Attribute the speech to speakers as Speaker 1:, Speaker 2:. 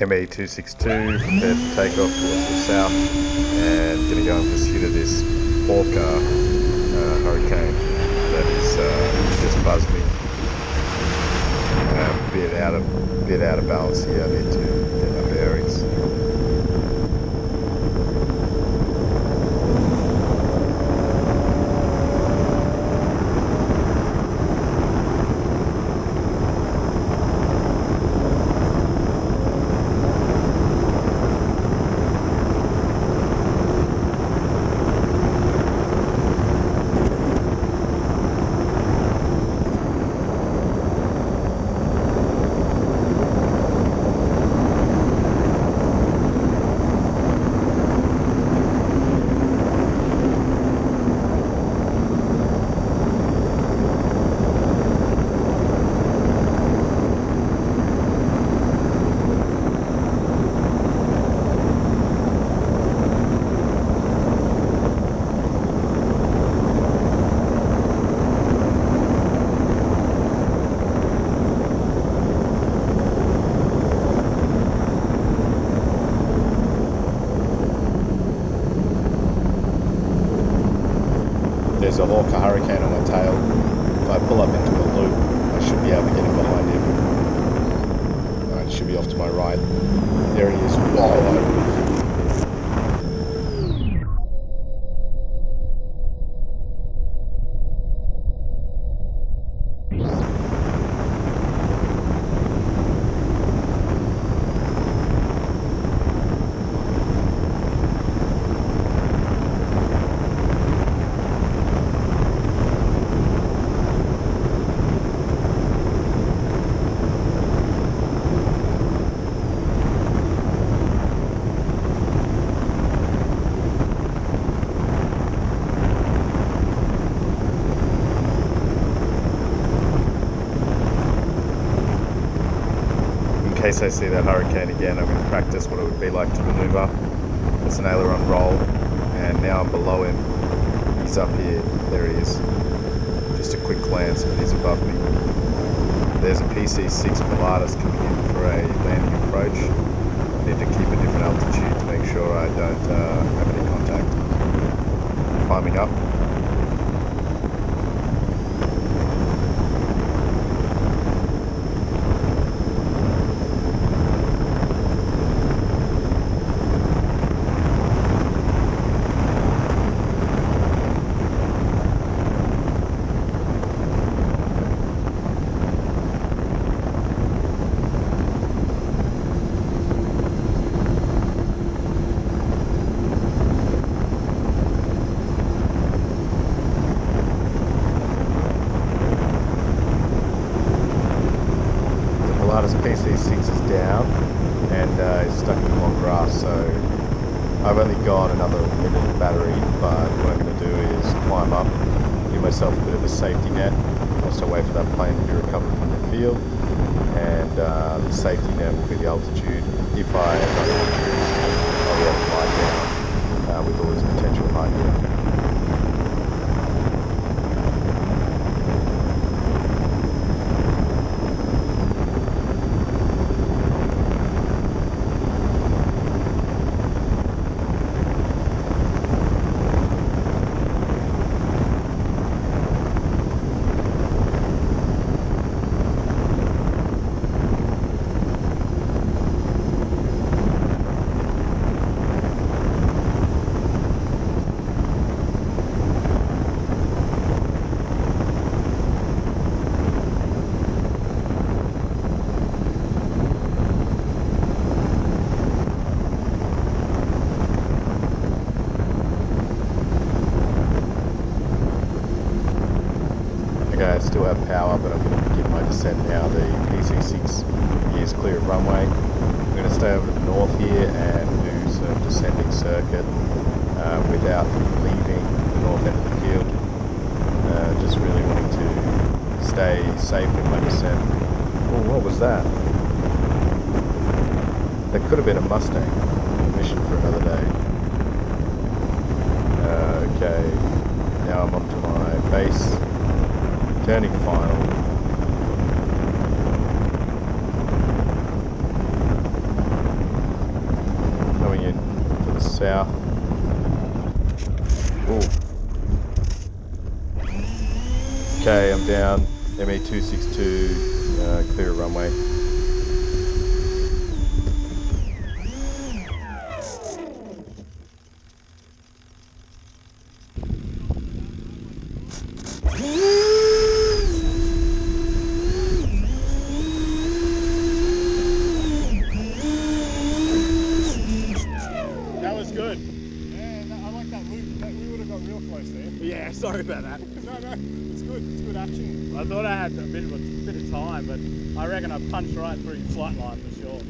Speaker 1: ME-262, prepared for takeoff towards the south, and going to go in pursuit of this Orca hurricane that is just buzzed me. A bit out of balance here. I need to get my bearings. There's a Orca hurricane on my tail. If I pull up into a loop, I should be able to get him behind him. Alright, should be off to my right. There he is. Whoa! In case I see that hurricane again, I'm going to practice what it would be like to maneuver. It's an aileron roll, and now I'm below him. He's up here. There he is. Just a quick glance, but he's above me. There's a PC6 Pillatus coming in for a landing approach. I need to keep a different altitude to make sure I don't have any contact. Climbing up. PC6 is down and is stuck in the long grass, so I've only got another minute of battery, but what I'm going to do is climb up, give myself a bit of a safety net, also wait for that plane to be recovered from the field, and the safety net will be the altitude. If I end up on this, I'll be able to fly down with all this potential height here. I still have power, but I'm going to begin my descent now. The PC6 is clear of runway. I'm going to stay over to the north here and do some descending circuit without leaving the north end of the field. Just really wanting to stay safe in my descent. Oh, what was that? That could have been a Mustang. Mission for another day. Okay, now I'm onto my base. Turning final. south. Ooh. Okay, I'm down. ME-262, clear runway.
Speaker 2: That was good. Yeah, I like that loop. We would have got real close there.
Speaker 3: Yeah, sorry about that.
Speaker 2: No, it's good. It's good action.
Speaker 3: I thought I had a bit of time, but I reckon I punched right through your flight line for sure.